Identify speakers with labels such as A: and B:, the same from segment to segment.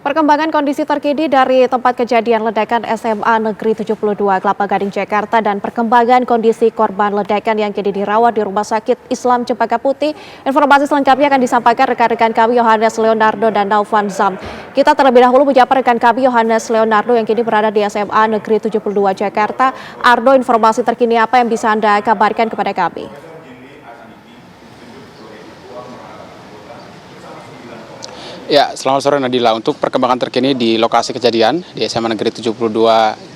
A: Perkembangan kondisi terkini dari tempat kejadian ledakan SMA Negeri 72 Kelapa Gading, Jakarta dan perkembangan kondisi korban ledakan yang kini dirawat di Rumah Sakit Islam Cempaka Putih. Informasi selengkapnya akan disampaikan rekan-rekan kami Yohanes Leonardo dan Naufan Zam. Kita terlebih dahulu menyapa rekan kami Yohanes Leonardo yang kini berada di SMA Negeri 72 Jakarta. Ardo, informasi terkini apa yang bisa Anda kabarkan kepada kami?
B: Ya, selamat sore Nadila. Untuk perkembangan terkini di lokasi kejadian di SMA Negeri 72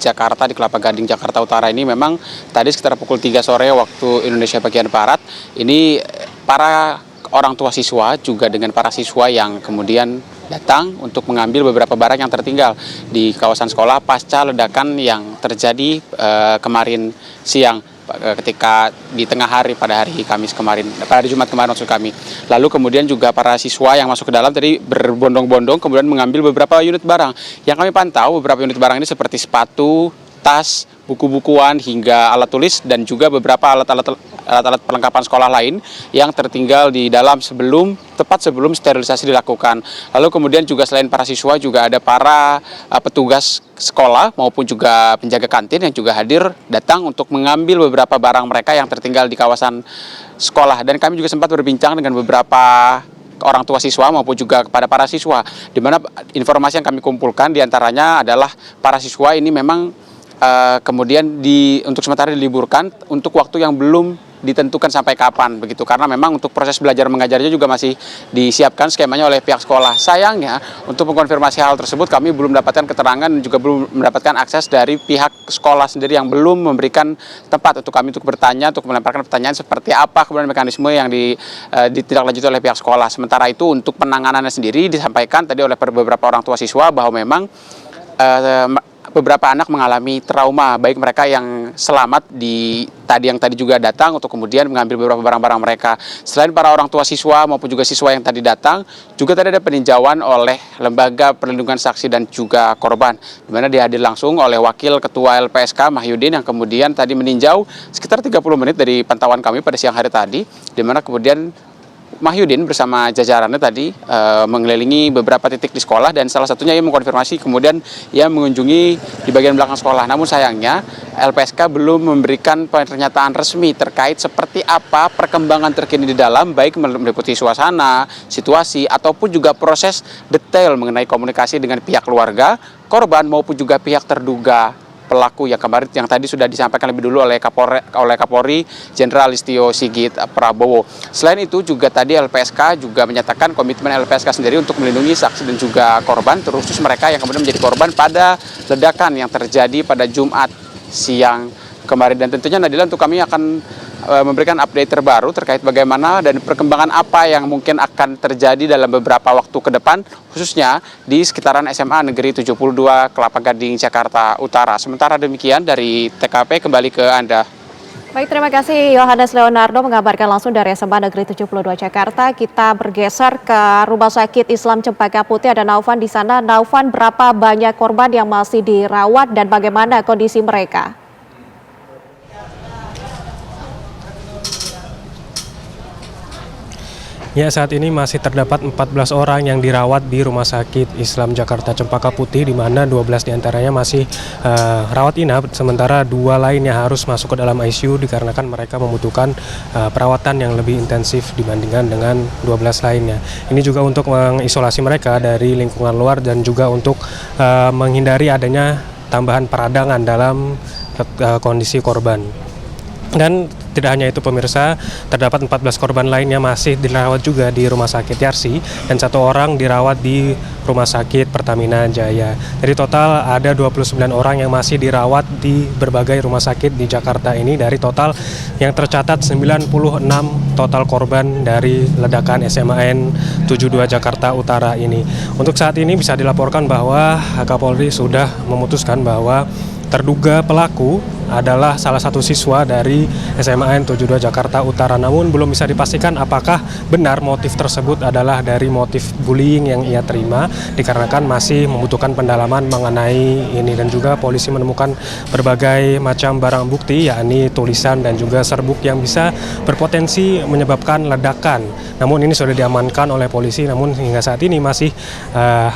B: Jakarta di Kelapa Gading, Jakarta Utara ini memang tadi sekitar pukul 3 sore waktu Indonesia bagian Barat, ini para orang tua siswa juga dengan para siswa yang kemudian datang untuk mengambil beberapa barang yang tertinggal di kawasan sekolah pasca ledakan yang terjadi kemarin siang ketika di tengah hari pada hari Kamis kemarin, pada hari Jumat kemarin maksud kami. Lalu kemudian juga para siswa yang masuk ke dalam tadi berbondong-bondong kemudian mengambil beberapa unit barang. Yang kami pantau beberapa unit barang ini seperti sepatu, tas, buku-bukuan hingga alat tulis dan juga beberapa alat perlengkapan sekolah lain yang tertinggal di dalam tepat sebelum sterilisasi dilakukan. Lalu kemudian juga selain para siswa juga ada para petugas sekolah maupun juga penjaga kantin yang juga hadir datang untuk mengambil beberapa barang mereka yang tertinggal di kawasan sekolah. Dan kami juga sempat berbincang dengan beberapa orang tua siswa maupun juga kepada para siswa, di mana informasi yang kami kumpulkan diantaranya adalah para siswa ini memang kemudian untuk sementara diliburkan untuk waktu yang belum ditentukan sampai kapan begitu, karena memang untuk proses belajar mengajarnya juga masih disiapkan skemanya oleh pihak sekolah. Sayangnya untuk mengkonfirmasi hal tersebut kami belum mendapatkan keterangan dan juga belum mendapatkan akses dari pihak sekolah sendiri yang belum memberikan tempat untuk kami untuk bertanya, untuk melemparkan pertanyaan seperti apa kemudian mekanisme yang ditindaklanjuti oleh pihak sekolah. Sementara itu untuk penanganannya sendiri disampaikan tadi oleh beberapa orang tua siswa bahwa memang beberapa anak mengalami trauma, baik mereka yang selamat yang tadi juga datang untuk kemudian mengambil beberapa barang-barang mereka. Selain para orang tua siswa maupun juga siswa yang tadi datang, juga tadi ada peninjauan oleh Lembaga Perlindungan Saksi dan juga Korban, di mana dihadir langsung oleh Wakil Ketua LPSK Mahyudin yang kemudian tadi meninjau sekitar 30 menit dari pantauan kami pada siang hari tadi, di mana kemudian Mahyudin bersama jajarannya tadi mengelilingi beberapa titik di sekolah dan salah satunya ia mengkonfirmasi kemudian ia mengunjungi di bagian belakang sekolah. Namun sayangnya LPSK belum memberikan pernyataan resmi terkait seperti apa perkembangan terkini di dalam, baik meliputi suasana, situasi ataupun juga proses detail mengenai komunikasi dengan pihak keluarga korban maupun juga pihak terduga pelaku yang kemarin yang tadi sudah disampaikan lebih dulu oleh Kapolri Jenderal Listio Sigit Prabowo. Selain itu juga tadi LPSK juga menyatakan komitmen LPSK sendiri untuk melindungi saksi dan juga korban, terkhusus mereka yang kemudian menjadi korban pada ledakan yang terjadi pada Jumat siang kemarin. Dan tentunya Nadila, untuk kami akan memberikan update terbaru terkait bagaimana dan perkembangan apa yang mungkin akan terjadi dalam beberapa waktu ke depan, khususnya di sekitaran SMA Negeri 72 Kelapa Gading, Jakarta Utara. Sementara demikian dari TKP, kembali ke Anda.
A: Baik, terima kasih Yohanes Leonardo mengabarkan langsung dari SMA Negeri 72 Jakarta. Kita bergeser ke Rumah Sakit Islam Cempaka Putih. Ada Naufan di sana. Naufan, berapa banyak korban yang masih dirawat dan bagaimana kondisi mereka?
C: Ya, saat ini masih terdapat 14 orang yang dirawat di Rumah Sakit Islam Jakarta Cempaka Putih, di mana 12 diantaranya masih rawat inap, sementara 2 lainnya harus masuk ke dalam ICU dikarenakan mereka membutuhkan perawatan yang lebih intensif dibandingkan dengan 12 lainnya. Ini juga untuk mengisolasi mereka dari lingkungan luar dan juga untuk menghindari adanya tambahan peradangan dalam kondisi korban. Dan tidak hanya itu pemirsa, terdapat 14 korban lainnya masih dirawat juga di Rumah Sakit Yarsi dan 1 orang dirawat di Rumah Sakit Pertamina Jaya. Jadi total ada 29 orang yang masih dirawat di berbagai rumah sakit di Jakarta ini dari total yang tercatat 96 total korban dari ledakan SMAN 72 Jakarta Utara ini. Untuk saat ini bisa dilaporkan bahwa Kapolri sudah memutuskan bahwa terduga pelaku adalah salah satu siswa dari SMA N 72 Jakarta Utara. Namun belum bisa dipastikan apakah benar motif tersebut adalah dari motif bullying yang ia terima, dikarenakan masih membutuhkan pendalaman mengenai ini. Dan juga polisi menemukan berbagai macam barang bukti, yakni tulisan dan juga serbuk yang bisa berpotensi menyebabkan ledakan. Namun ini sudah diamankan oleh polisi, namun hingga saat ini masih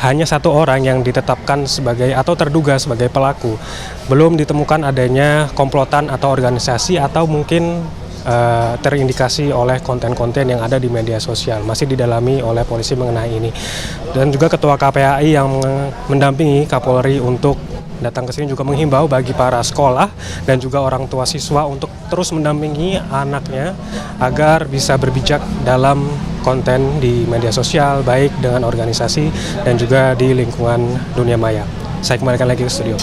C: hanya satu orang yang ditetapkan sebagai atau terduga sebagai pelaku. Belum ditemukan adanya komplotan atau organisasi atau mungkin terindikasi oleh konten-konten yang ada di media sosial. Masih didalami oleh polisi mengenai ini. Dan juga Ketua KPAI yang mendampingi Kapolri untuk datang ke sini juga menghimbau bagi para sekolah dan juga orang tua siswa untuk terus mendampingi anaknya agar bisa berbijak dalam konten di media sosial, baik dengan organisasi dan juga di lingkungan dunia maya. Saya kembalikan lagi ke studio.